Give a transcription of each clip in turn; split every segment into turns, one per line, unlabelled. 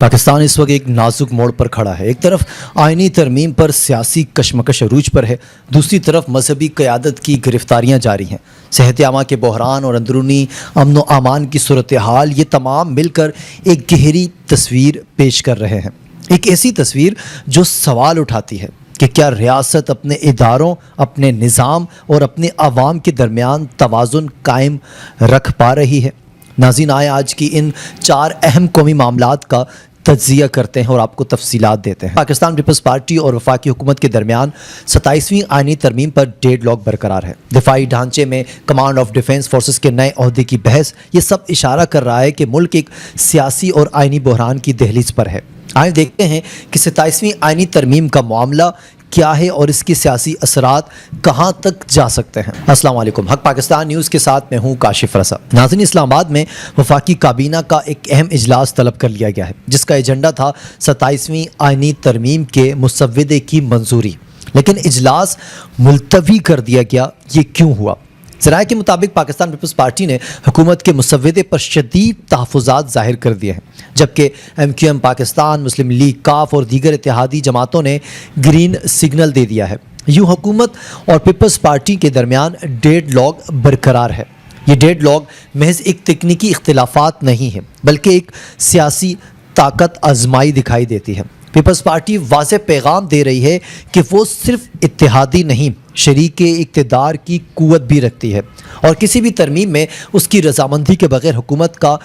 पाकिस्तान इस वक्त एक नाजुक मोड़ पर खड़ा है। एक तरफ आइनी तरमीम पर सियासी कशमकश अरूज पर है, दूसरी तरफ मजहबी क़यादत की गिरफ्तारियां जारी हैं। सेहत आमा के बहरान और अंदरूनी अमन व अमान की सूरत हाल ये तमाम मिलकर एक गहरी तस्वीर पेश कर रहे हैं। एक ऐसी तस्वीर जो सवाल उठाती है कि क्या रियासत अपने इदारों, अपने निज़ाम और अपने अवाम के दरमियान तवाज़ुन कायम रख पा रही है। नाज़रीन, आए आज की इन 4 अहम कौमी मामलात का तज्ज़िया करते हैं और आपको तफसीलात देते हैं। पाकिस्तान पीपल्स पार्टी और वफाकी हुकूमत के दरमियान 27वीं आइनी तरमीम पर डेडलॉक बरकरार है। दिफाई ढांचे में कमांड ऑफ डिफेंस फोर्सेस के नए ओहदे की बहस, ये सब इशारा कर रहा है कि मुल्क एक सियासी और आइनी बहरान की दहलीज पर है। आइए देखते हैं कि 27वीं आइनी तरमीम का मामला क्या है और इसके सियासी असरात कहाँ तक जा सकते हैं। अस्सलाम वालेकुम, हक पाकिस्तान न्यूज़ के साथ मैं हूँ काशिफ रसा। नाज़रीन, इस्लामाबाद में वफाकी काबीना का एक अहम इजलास तलब कर लिया गया है, जिसका एजेंडा था 27वीं आइनी तरमीम के मुसव्वदे की मंजूरी, लेकिन इजलास मुलतवी कर दिया गया। ये क्यों हुआ? ज़राए के मुताबिक पाकिस्तान पीपल्स पार्टी ने हुकूमत के मुसव्वदे पर शदीद तहफ़्फ़ुज़ात ज़ाहिर कर दिए हैं, जबकि MQM पाकिस्तान, मुस्लिम लीग, काफ और दीगर इत्तेहादी जमातों ने ग्रीन सिग्नल दे दिया है। यूँ हुकूमत और पीपल्स पार्टी के दरमियान डेडलॉक बरकरार है। ये डेडलॉक महज एक तकनीकी इख्तिलाफात नहीं है, बल्कि एक सियासी ताकत आजमाई दिखाई देती है। पीपल्स पार्टी वाज़े पैगाम दे रही है कि वो सिर्फ इत्तेहादी नहीं, शरीक इक़्तिदार की कुव्वत भी रखती है और किसी भी तरमीम में उसकी रजामंदी के बगैर हुकूमत का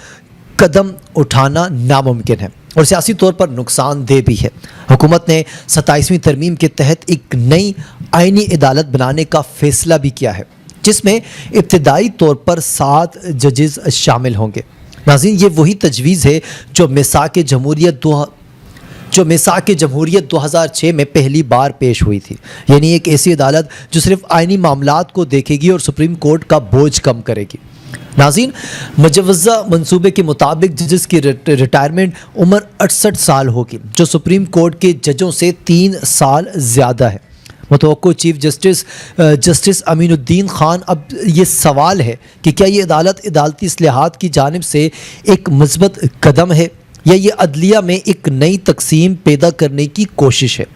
कदम उठाना नामुमकिन है और सियासी तौर पर नुकसानदेह भी है। हुकूमत ने 27वीं तरमीम के तहत एक नई आइनी अदालत बनाने का फ़ैसला भी किया है, जिसमें इब्तदाई तौर पर 7 जजेस शामिल होंगे। नाज़रीन, ये वही तजवीज़ है जो मिसाक जमहूरियत 2006 में पहली बार पेश हुई थी, यानी एक ऐसी अदालत जो सिर्फ आइनी मामलात को देखेगी और सुप्रीम कोर्ट का बोझ कम करेगी। नाज़रीन, मुजव्वज़ा मंसूबे के मुताबिक जजेस की रिटायरमेंट उम्र 68 साल होगी, जो सुप्रीम कोर्ट के जजों से 3 साल ज़्यादा है। मुतवक्को चीफ जस्टिस अमीनुद्दीन खान, अब ये सवाल है कि क्या ये अदालत अदालती इस्लाहात की जानिब से एक मुस्बत कदम है या ये अदलिया में एक नई तकसीम पैदा करने की कोशिश है।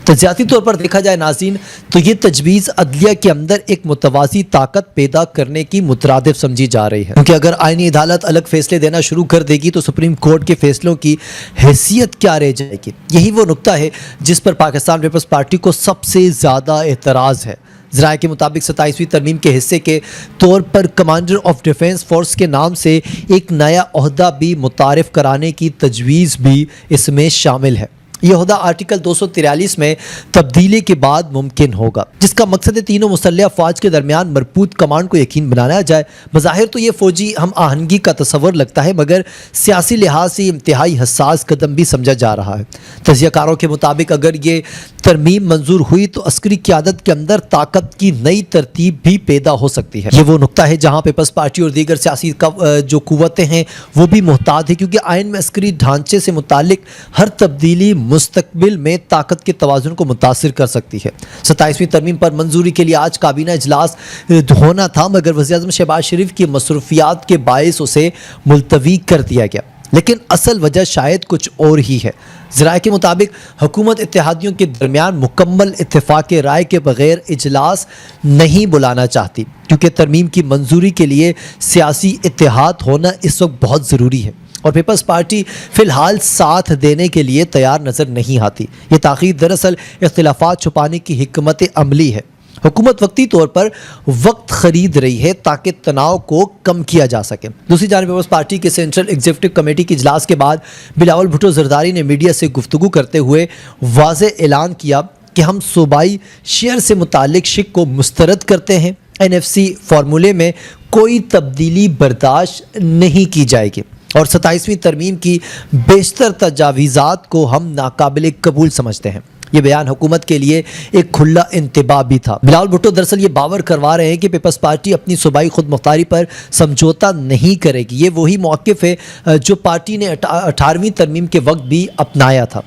तज्ज़ियाती तौर पर देखा जाए नाज़रीन, तो ये तजवीज़ अदलिया के अंदर एक मुतवाज़ी ताकत पैदा करने की मुतरादिफ समझी जा रही है, क्योंकि अगर आइनी अदालत अलग फ़ैसले देना शुरू कर देगी तो सुप्रीम कोर्ट के फ़ैसलों की हैसियत क्या रह जाएगी। यही वो नुक्ता है जिस पर पाकिस्तान पीपल्स पार्टी को सबसे ज़्यादा एतराज़ है। ज़राए के मुताबिक 27वीं तरमीम के हिस्से के तौर पर कमांडर ऑफ डिफेंस फोर्स के नाम से एक नया ओहदा भी मुतारिफ कराने की तजवीज़ भी इसमें शामिल है। यह ओहदा आर्टिकल 243 में तब्दीली के बाद मुमकिन होगा, जिसका मकसद तीनों मुसल्लह अफवाज के दरमियान मरबूत कमांड को यकीन बनाया जाए। बज़ाहिर तो ये फ़ौजी हम आहंगी का तस्वर लगता है, मगर सियासी लिहाज से इंतहाई हसास कदम भी समझा जा रहा है। तज्ज़ियाकारों के मुताबिक अगर ये तरमीम मंजूर हुई तो अस्करी क़यादत के अंदर ताकत की नई तरतीब भी पैदा हो सकती है। ये वो नुक्ता है जहाँ पीपल्स पार्टी और दीगर सियासी जो कुव्वतें हैं वो भी मुहताद है, क्योंकि आइन में अस्करी ढांचे से मुतालिक हर तब्दीली मुस्तकबिल में ताकत के तवाज़ुन को मुतासिर कर सकती है। 27वीं तरमीम पर मंजूरी के लिए आज काबीना इजलास होना था, मगर वज़ीर-ए-आज़म शहबाज शरीफ की मसरूफियात के बायस उसे मुलतवी कर दिया गया, लेकिन असल वजह शायद कुछ और ही है। ज़राए के मुताबिक हुकूमत इत्तेहादियों के दरमियान मुकम्मल इत्तेफाक राय के बगैर इजलास नहीं बुलाना चाहती, क्योंकि तरमीम की मंजूरी के लिए सियासी इत्तेहाद होना इस वक्त बहुत ज़रूरी है और पीपल्स पार्टी फ़िलहाल साथ देने के लिए तैयार नज़र नहीं आती। ये ताख़ीर दरअसल इख्तिलाफात छुपाने की हिकमत अमली है। हुकूमत वक्ती तौर पर वक्त ख़रीद रही है ताकि तनाव को कम किया जा सके। दूसरी जानिब पीपल्स पार्टी के सेंट्रल एग्जीक्यूटिव कमेटी के इजलास के बाद बिलावल भुट्टो ज़रदारी ने मीडिया से गुफ्तगू करते हुए वाज़े ऐलान किया कि हम सूबाई शेयर से मुतालिक शिक को मुस्तरद करते हैं। NFC फार्मूले में कोई तब्दीली बर्दाश्त नहीं की जाएगी और 27वीं तरमीम की बेशतर तजावीज़ात को हम नाकाबिल कबूल समझते हैं। ये बयान हुकूमत के लिए एक खुला इंतबाह भी था। बिलावल भुट्टो दरअसल ये बावर करवा रहे हैं कि पीपल्स पार्टी अपनी सूबाई खुद मुख्तारी पर समझौता नहीं करेगी। ये वही मौक़िफ़ है जो पार्टी ने 18वीं तरमीम के वक्त भी अपनाया था।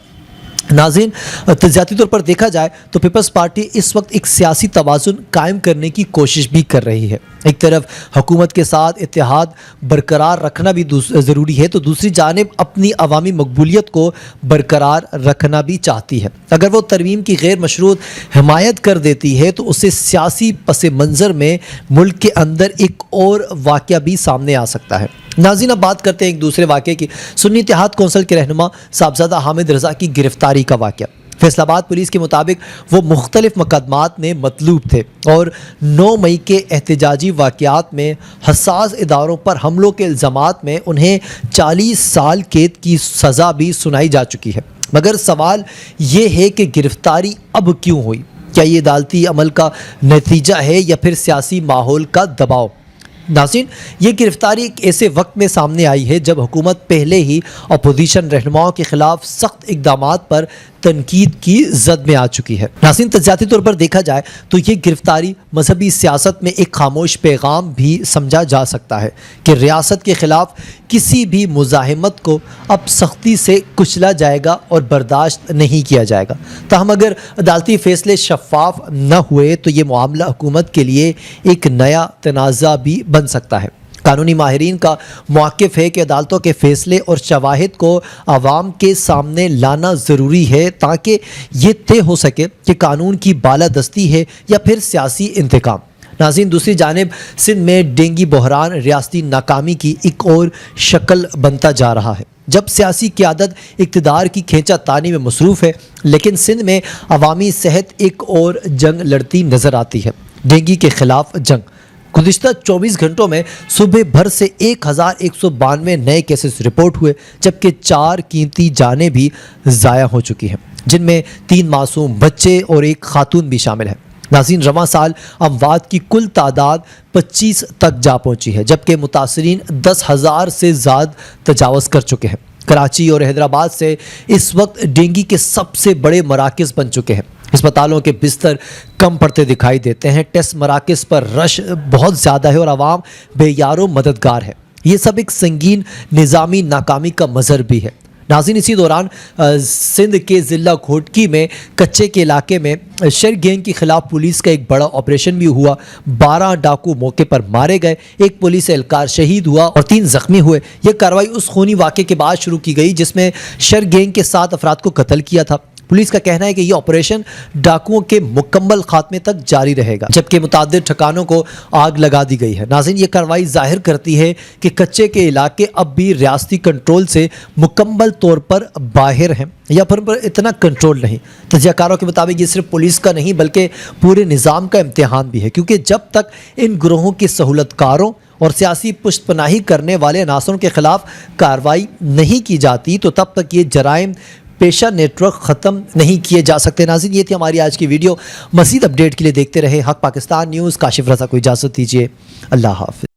नाज़रीन, तजाती तौर पर देखा जाए तो पीपल्स पार्टी इस वक्त एक सियासी तवाज़ुन कायम करने की कोशिश भी कर रही है। एक तरफ हुकूमत के साथ इत्तेहाद बरकरार रखना भी ज़रूरी है, तो दूसरी जानिब अपनी अवामी मकबूलियत को बरकरार रखना भी चाहती है। अगर वो तरमीम की गैर मशरूत हिमायत कर देती है तो उससे सियासी पस मंज़र में मुल्क के अंदर एक और वाक़या भी सामने आ सकता है। नाज़रीन, अब बात करते हैं एक दूसरे वाक़े की। सुन्नी इत्तेहाद कौंसिल के रहनुमा साहबजादा हामिद रज़ा की गिरफ्तारी का वाक़या। फैसलाबाद पुलिस के मुताबिक वो मुख्तलिफ मुकदमात में मतलूब थे और 9 मई के एहतजाजी वाक़यात में हसास इदारों पर हमलों के इल्ज़ामात में उन्हें 40 साल कैद की सज़ा भी सुनाई जा चुकी है। मगर सवाल ये है कि गिरफ्तारी अब क्यों हुई? क्या ये अदालती अमल का नतीजा है या फिर सियासी माहौल का दबाव? नाज़रीन, ये गिरफ्तारी एक ऐसे वक्त में सामने आई है जब हुकूमत पहले ही अपोजिशन रहनुमाओं के खिलाफ सख्त इक़दामात पर तनकीद की जद में आ चुकी है। नाज़रीन, तजाती तौर पर देखा जाए तो ये गिरफ्तारी मजहबी सियासत में एक खामोश पैगाम भी समझा जा सकता है कि रियासत के ख़िलाफ़ किसी भी मुज़ाहिमत को अब सख्ती से कुचला जाएगा और बर्दाश्त नहीं किया जाएगा। ताहम अगर अदालती फ़ैसले शफाफ न हुए तो ये मामला हुकूमत के लिए एक नया तनाज़ा भी बन सकता है। कानूनी माहिरीन का मौक़िफ़ है कि अदालतों के फ़ैसले और शवाहिद को आवाम के सामने लाना ज़रूरी है ताकि ये तय हो सके कि कानून की बालादस्ती है या फिर सियासी इंतकाम। नाज़रीन, दूसरी जानिब सिंध में डेंगी बहरान रियासती नाकामी की एक और शक्ल बनता जा रहा है। जब सियासी क़यादत इक़्तिदार की खींचा तानी में मसरूफ़ है, लेकिन सिंध में अवामी सेहत एक और जंग लड़ती नज़र आती है, डेंगी के ख़िलाफ़ जंग। गुज़िश्ता 24 घंटों में सुबह भर से 1192 नए केसेस रिपोर्ट हुए, जबकि 4 कीमती जानें भी ज़ाया हो चुकी हैं, जिनमें 3 मासूम बच्चे और एक खातून भी शामिल है। नाज़रीन, रवां साल अमवात की कुल तादाद 25 तक जा पहुंची है, जबकि मुतासरीन 10,000 से ज़्यादा तजावज़ कर चुके हैं। कराची और हैदराबाद से इस वक्त डेंगी के सबसे बड़े मराकज़ बन चुके हैं। अस्पतालों के बिस्तर कम पड़ते दिखाई देते हैं, टेस्ट मराकज़ पर रश बहुत ज़्यादा है और आवाम बेयारो मददगार है। ये सब एक संगीन निज़ामी नाकामी का मज़हर भी है। नाज़रीन, इसी दौरान सिंध के ज़िला घोटकी में कच्चे के इलाके में शर गैंग के ख़िलाफ़ पुलिस का एक बड़ा ऑपरेशन भी हुआ। 12 डाकू मौके पर मारे गए, एक पुलिस एहलकार शहीद हुआ और 3 ज़ख्मी हुए। यह कार्रवाई उस खूनी वाक़े के बाद शुरू की गई जिसमें शर गैंग के 7 अफराद को कत्ल किया था। पुलिस का कहना है कि यह ऑपरेशन डाकुओं के मुकम्मल खात्मे तक जारी रहेगा, जबकि मुतादिद ठिकानों को आग लगा दी गई है। नाज़रीन, ये कार्रवाई जाहिर करती है कि कच्चे के इलाके अब भी रियासती कंट्रोल से मुकम्मल तौर पर बाहर हैं या फिर पर इतना कंट्रोल नहीं। तजज़ियाकारों के मुताबिक ये सिर्फ पुलिस का नहीं बल्कि पूरे निज़ाम का इम्तिहान भी है, क्योंकि जब तक इन ग्रोहों के सहूलतकारों और सियासी पुष्टपनाही करने वाले अनासरों के ख़िलाफ़ कार्रवाई नहीं की जाती तो तब तक ये जराइम पेशा नेटवर्क ख़त्म नहीं किए जा सकते। नाज़रीन, ये थी हमारी आज की वीडियो। मज़ीद अपडेट के लिए देखते रहे हक़ पाकिस्तान न्यूज़। काशिफ़ रज़ा को इजाज़त दीजिए। अल्लाह हाफ़िज़।